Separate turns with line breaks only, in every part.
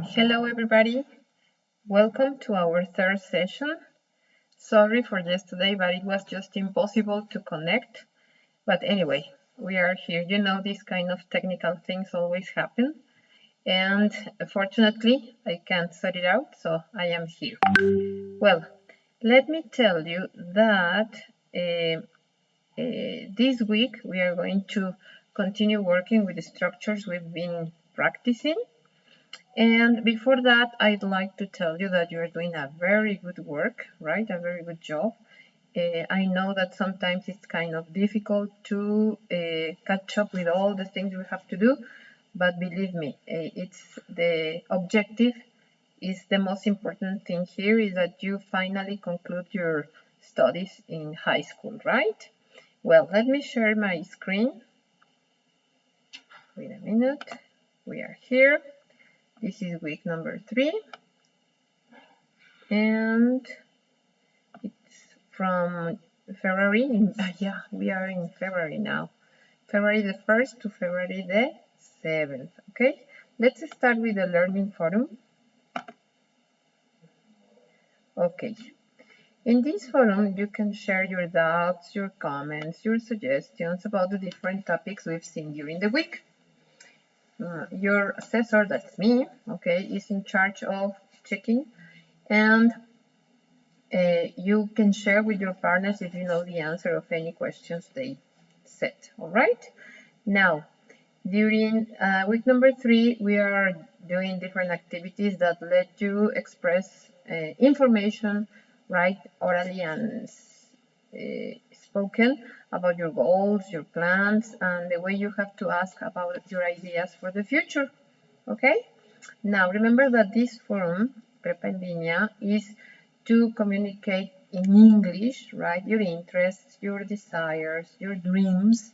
Hello everybody, welcome to our third session. Sorry for yesterday, but it was just impossible to connect. But anyway, we are here. You know, these kind of technical things always happen. And fortunately, I can't sort it out, so I am here. Well, let me tell you that this week we are going to continue working with the structures we've been practicing. And before that, I'd like to tell you that you're doing a very good work, right? A very good job. I know that sometimes it's kind of difficult to catch up with all the things you have to do, but believe me, it's the objective is the most important thing here is that you finally conclude your studies in high school, right? Well, let me share my screen. Wait a minute. We are here. This is week number 3, and it's from February. Yeah, we are in February now. February the 1st to February the 7th. Okay, let's start with the learning forum. Okay, in this forum you can share your doubts, your comments, your suggestions about the different topics we've seen during the week. Your assessor, that's me, okay, is in charge of checking, and you can share with your partners if you know the answer of any questions they set. All right. Now, during week number 3, we are doing different activities that let you express information, right, orally and spoken, about your goals, your plans, and the way you have to ask about your ideas for the future. Okay. Now, remember that this forum, Prepa en Línea, is to communicate in English, right? Your interests, your desires, your dreams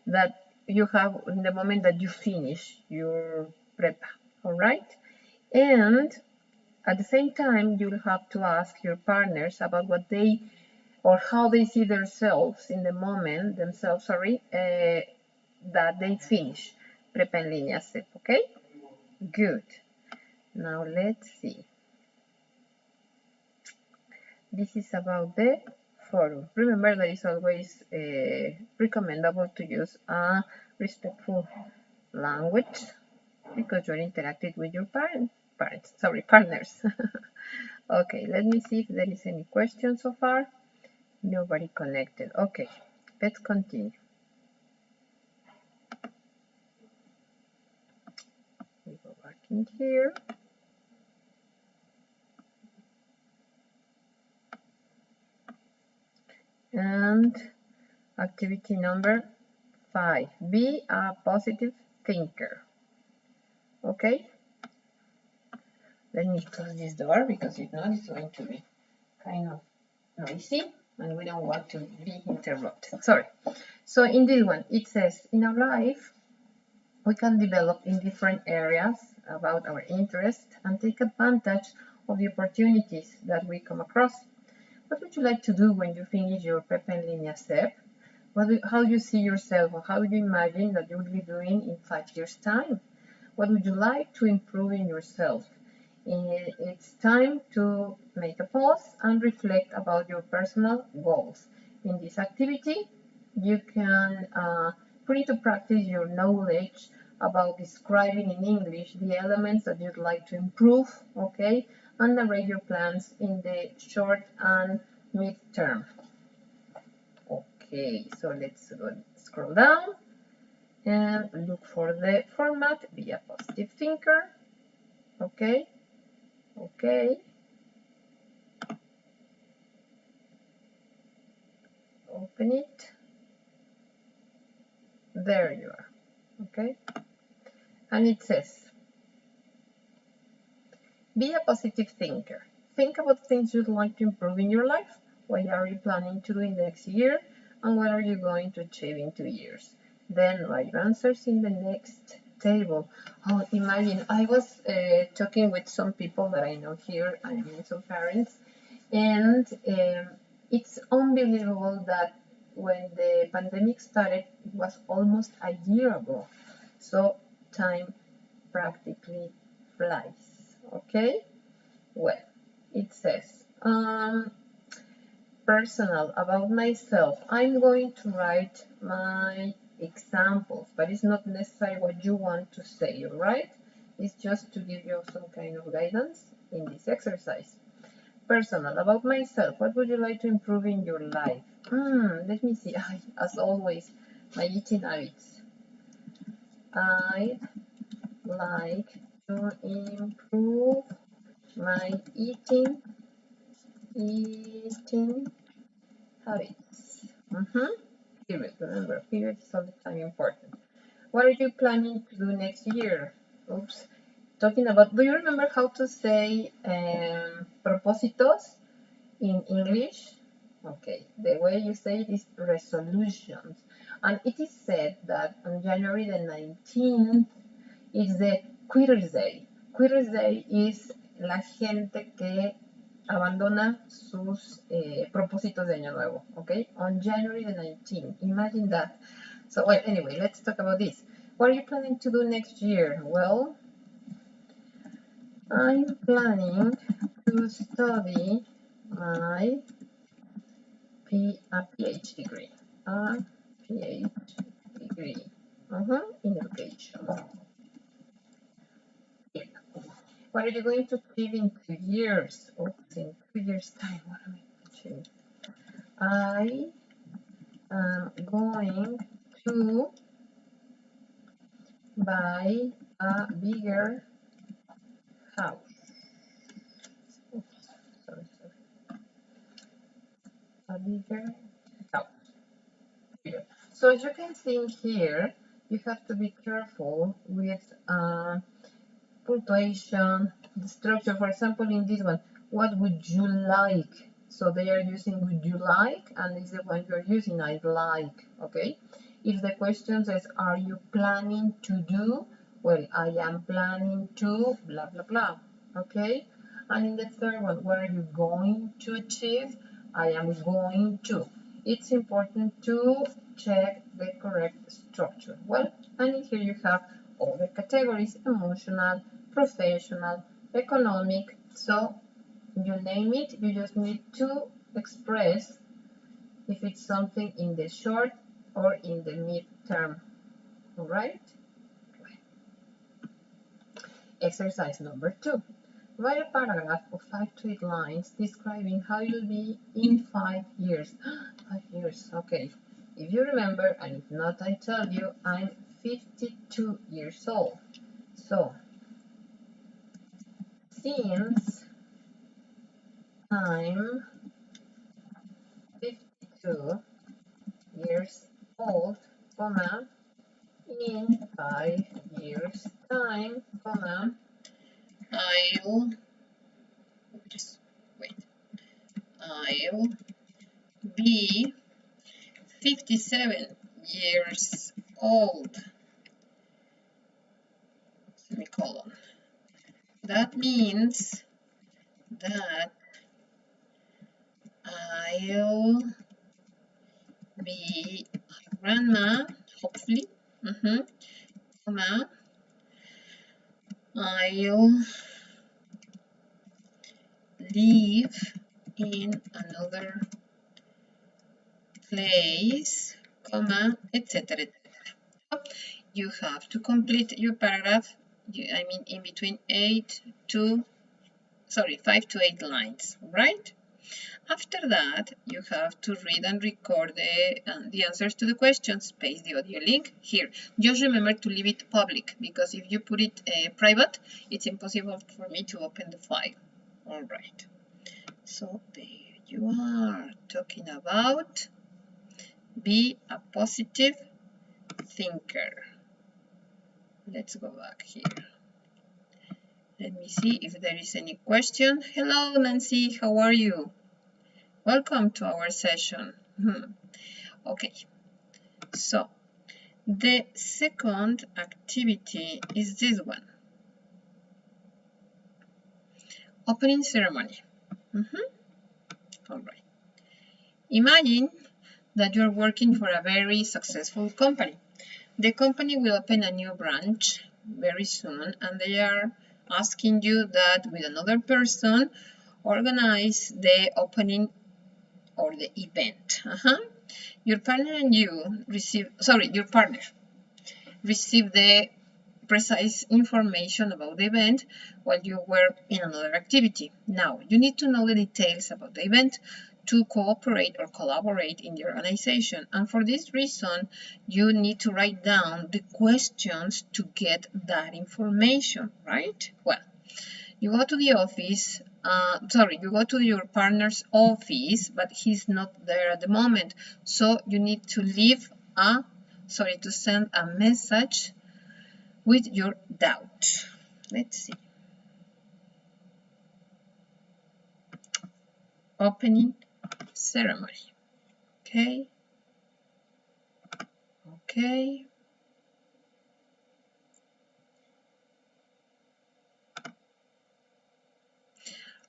that you have in the moment that you finish your prepa, all right? And at the same time, you'll have to ask your partners about what they or how they see themselves in the moment, that they finish Prepa en Línea SEP, okay? Good. Now let's see. This is about the forum. Remember that it's always recommendable to use a respectful language because you're interacting with your partners. Okay, let me see if there is any question so far. Nobody connected. Okay, let's continue. We go back in here. And activity number 5, be a positive thinker. Okay, let me close this door because if not, it's going to be kind of noisy and we don't want to be interrupted. Sorry. So in this one, it says, in our life, we can develop in different areas about our interests and take advantage of the opportunities that we come across. What would you like to do when you finish your Prepa en Línea SEP? How do you see yourself, or how do you imagine that you will be doing in 5 years' time? What would you like to improve in yourself? It's time to make a pause and reflect about your personal goals. In this activity, you can put into practice your knowledge about describing in English the elements that you'd like to improve, okay, and narrate your plans in the short and mid-term. Okay, so let's scroll down and look for the format. Be a positive thinker. Okay. Okay. Open it. There you are. Okay. And it says, be a positive thinker. Think about things you'd like to improve in your life. What are you planning to do in the next year? And what are you going to achieve in 2 years? Then write your answers in the next table. Oh, imagine, I was talking with some people that I know here, I mean some parents, and it's unbelievable that when the pandemic started, it was almost a year ago. So time practically flies. Okay, well, it says, personal, about myself. I'm going to write my examples, but it's not necessarily what you want to say, all right? It's just to give you some kind of guidance in this exercise. Personal, about myself. What would you like to improve in your life? Let me see. As always, my eating habits. I'd like to improve my eating habits. Period. Remember, period is all the time important. What are you planning to do next year? Oops. Talking about, do you remember how to say propósitos in English? Okay, the way you say it is resolutions. And it is said that on January the 19th is the Quitter's Day. Quitter's Day is la gente que abandona sus propósitos de año nuevo, okay? On January the 19th, imagine that. So, well, anyway, let's talk about this. What are you planning to do next year? Well, I'm planning to study my PhD degree. A PhD degree in education. Yeah. What are you going to achieve in 2 years? Oops, in 2 years' time, what am I achieving? I am going to buy a bigger house. Oops, sorry. A bigger house. So as you can see here, you have to be careful with punctuation, the structure. For example, in this one, what would you like? So they are using would you like, and this is the one you're using, I'd like, okay? If the question says, are you planning to do? Well, I am planning to blah, blah, blah, okay? And in the third one, what are you going to achieve? I am going to. It's important to check the correct structure. Well, and here you have all the categories: emotional, professional, economic. So you name it, you just need to express if it's something in the short or in the mid-term. All right? Exercise number 2. Write a paragraph of 5 to 8 lines describing how you'll be in 5 years. 5 years, okay. If you remember, and if not, I tell you, I'm 52 years old. So, since I'm 52 years old, comma, in 5 years' time, comma, I'll be 57 years old, semicolon. That means that I'll be a grandma, hopefully, comma, I'll live in another place, comma, etc., etc. You have to complete your paragraph, in between 5 to 8 lines, right? After that, you have to read and record the answers to the questions. Paste the audio link here. Just remember to leave it public, because if you put it private, it's impossible for me to open the file. All right. So there you are, talking about be a positive thinker. Let's go back here. Let me see if there is any question. Hello, Nancy, how are you? Welcome to our session. Okay, so the second activity is this one. Opening ceremony. All right. Imagine that you're working for a very successful company. The company will open a new branch very soon, and they are asking you that with another person organize the opening or the event. Your partner and you receive, sorry, your partner receive the precise information about the event while you were in another activity. Now, you need to know the details about the event to cooperate or collaborate in the organization. And for this reason, you need to write down the questions to get that information, right? Well, you go to the office, you go to your partner's office, but he's not there at the moment. So you need to to send a message with your doubt. Let's see. Opening ceremony. Okay. Okay.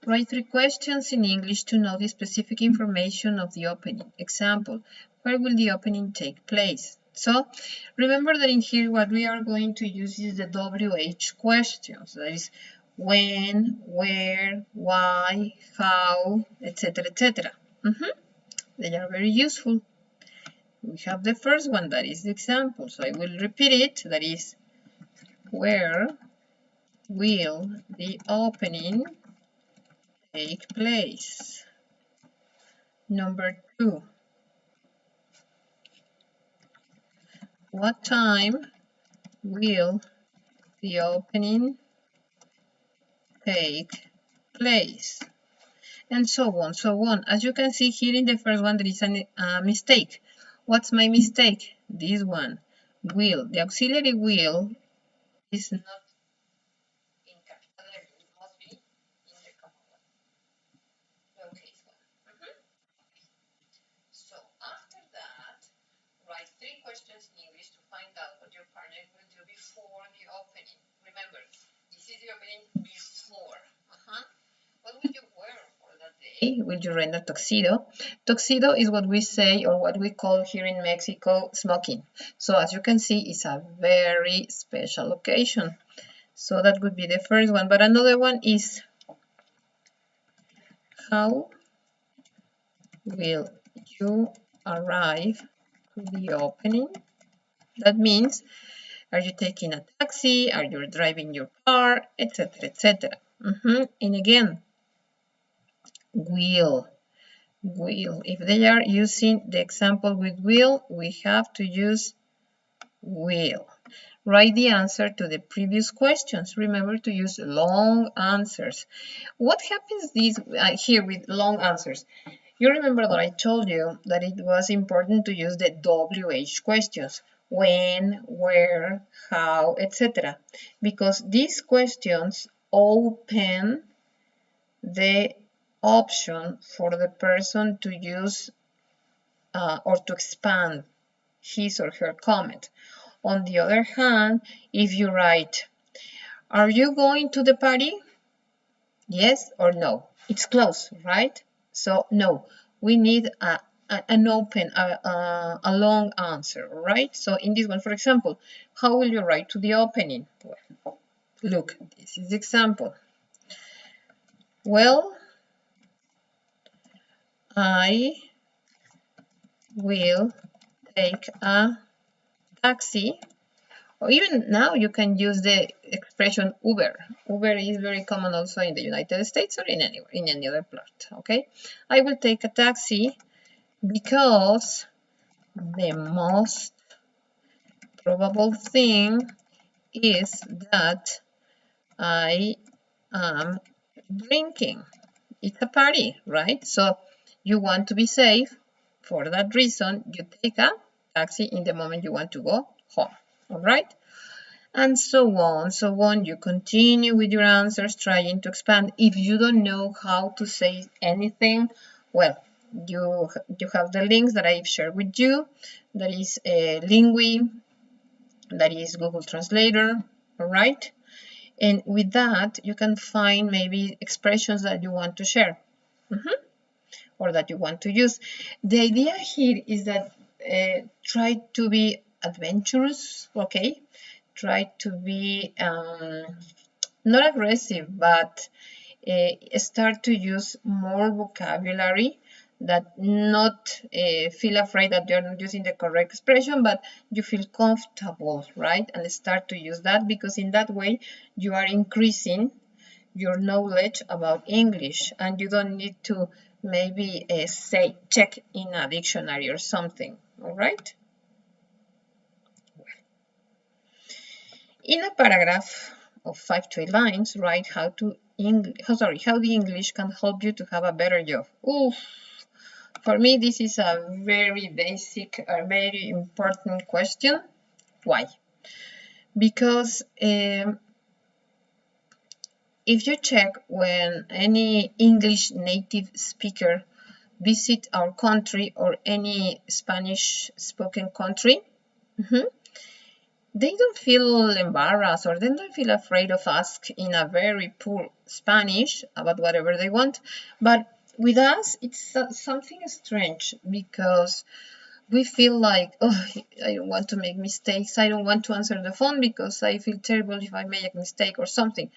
Write 3 questions in English to know the specific information of the opening. Example, where will the opening take place? So, remember that in here what we are going to use is the WH questions. That is when, where, why, how, etc., etc. They are very useful. We have the first one, that is the example. So I will repeat it. That is, where will the opening take place? Number 2, what time will the opening take place? And so on, so on. As you can see here in the first one, there is a mistake. What's my mistake? This one, will. The auxiliary will is not in capital letter. It must be in the common one. Lowercase one. So after that, write 3 questions in English to find out what your partner will do before the opening. Remember, this is the opening before. What will you wear for that day? Will you rent a tuxedo? Tuxedo is what we say, or what we call here in Mexico, smoking. So as you can see, it's a very special occasion. So that would be the first one. But another one is, how will you arrive to the opening? That means, are you taking a taxi? Are you driving your car? Etc., etc. And again, will. If they are using the example with will, we have to use will. Write the answer to the previous questions. Remember to use long answers. What happens here with long answers? You remember that I told you that it was important to use the WH questions. When, where, how, etc. Because these questions open the option for the person to use or to expand his or her comment. On the other hand, if you write, are you going to the party? Yes or no? It's close, right? So no, we need an open, a long answer, right? So in this one, for example, how will you write to the opening? Well, look, this is the example. Well, I will take a taxi, or even now you can use the expression Uber. Uber is very common also in the United States or in any other part, okay? I will take a taxi because the most probable thing is that I am drinking. It's a party, right? So you want to be safe. For that reason, you take a taxi in the moment you want to go home, all right? And so on. You continue with your answers, trying to expand. If you don't know how to say anything, well, you have the links that I've shared with you. That is Lingui, that is Google Translator, all right? And with that, you can find maybe expressions that you want to share or that you want to use. The idea here is that try to be adventurous, okay? Try to be not aggressive, but start to use more vocabulary, that not feel afraid that you're not using the correct expression, but you feel comfortable, right? And start to use that, because in that way you are increasing your knowledge about English, and you don't need to maybe say check in a dictionary or something. All right. In a paragraph of 5 to 8 lines, write how the English can help you to have a better job. Oof. For me, this is a very basic, a very important question. Why? Because if you check when any English native speaker visit our country or any Spanish spoken country, they don't feel embarrassed, or they don't feel afraid of ask in a very poor Spanish about whatever they want. But with us, it's something strange, because we feel like, oh, I don't want to make mistakes. I don't want to answer the phone because I feel terrible if I make a mistake or something.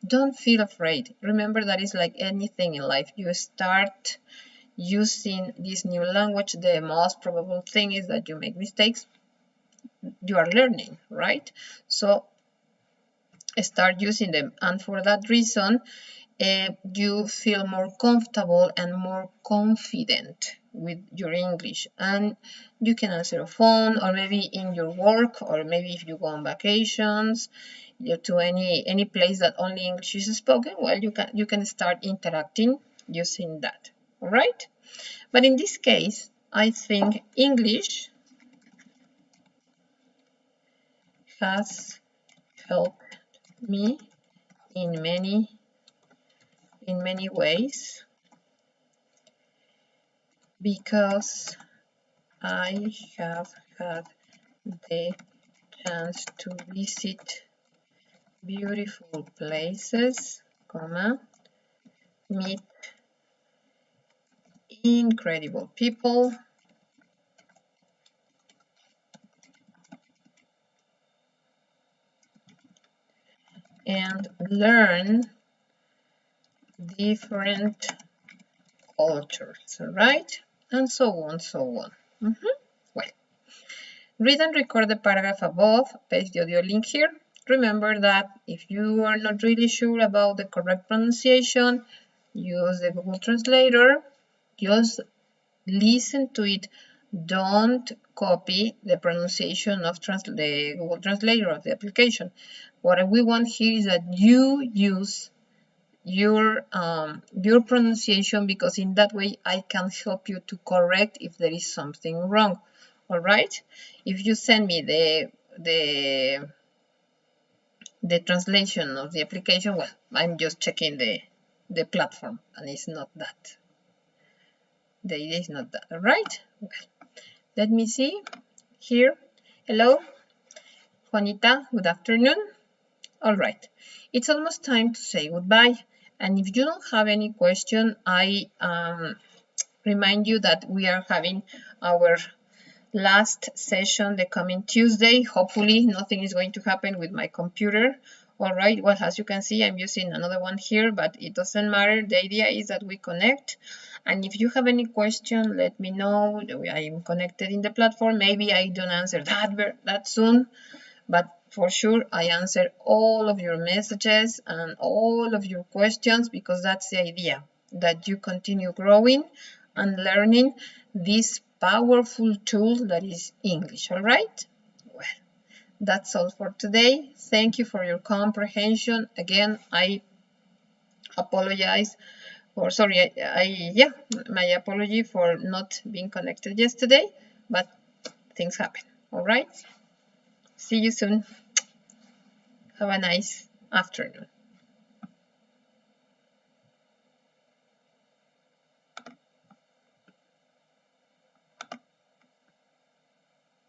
Don't feel afraid. Remember that it's like anything in life. You start using this new language, the most probable thing is that you make mistakes. You are learning, right? So start using them, and for that reason you feel more comfortable and more confident with your English, and you can answer a phone, or maybe in your work, or maybe if you go on vacations to any place that only English is spoken, well, you can start interacting using that. All right. But in this case, I think English has helped me in many ways, because I have had the chance to visit beautiful places, meet incredible people, and learn different cultures, right? And so on, so on. Well, read and record the paragraph above, paste the audio link here. Remember that if you are not really sure about the correct pronunciation, use the Google Translator, just listen to it. Don't copy the pronunciation of the Google Translator of the application. What we want here is that you use your pronunciation, because in that way I can help you to correct if there is something wrong. All right. If you send me the translation of the application, well, I'm just checking the platform, and it's not that. The idea is not that. All right. Well, let me see here. Hello, Juanita. Good afternoon. All right. It's almost time to say goodbye. And if you don't have any question, I remind you that we are having our last session the coming Tuesday. Hopefully nothing is going to happen with my computer. All right, well, as you can see, I'm using another one here, but it doesn't matter. The idea is that we connect, and if you have any question, let me know. I'm connected in the platform. Maybe I don't answer that soon, but for sure I answer all of your messages and all of your questions, because that's the idea, that you continue growing and learning this powerful tool that is English. All right. Well, that's all for today. Thank you for your comprehension. Again, I apologize for, sorry, my apology for not being connected yesterday, but things happen. All right. See you soon. Have a nice afternoon.